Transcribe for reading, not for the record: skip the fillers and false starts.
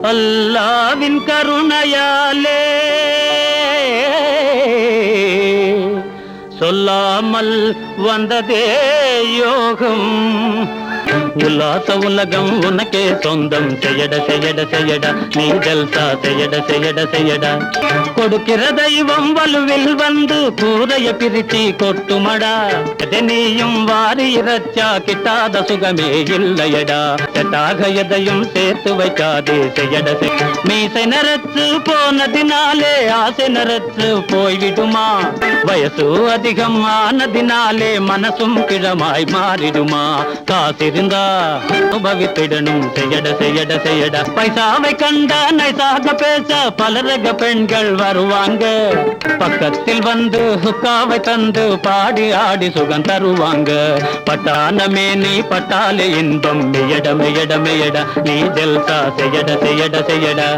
அல்லாவின் கருணையாலே சொல்லாமல் வந்ததே யோகம். உல்லாச உலகம் உனக்கே சொந்தம். செய்யட செய்யட செய்யடா நீ ஜல்சா செய்யட செய்யட செய்யடா. கொடுக்கிற தெய்வம் வலுவில் வந்து கூரைய பிரிச்சி கொட்டுமடா. நீயும் வாரி இறச்சா கிட்டாத சுகமே இல்லையடா. செட்டாக எதையும் சேர்த்து வைக்காதே செய்யட. மீசை நரச்சு போனதினாலே ஆசை நரச்சு போய்விடுமா. வயசு அதிகம் ஆனதினாலே மனசும் கிழமாய் மாறிடுமா. காசிருந்தா அனுபவித்திடணும். செய்யட செய்யட செய்யடா. பைசாவை கண்ட நைசாக பேச பலரக பெண்கள் வருவாங்க. பக்கத்தில் வந்து ஹுக்காவை தந்து பாடி ஆடி சுகம் தருவாங்க. பட்டானமே நீ பட்டாலே இன்பம். மெய்யட மெய்யட மெய்யடா நீ ஜல்சா செய்யட செய்யட செய்யடா.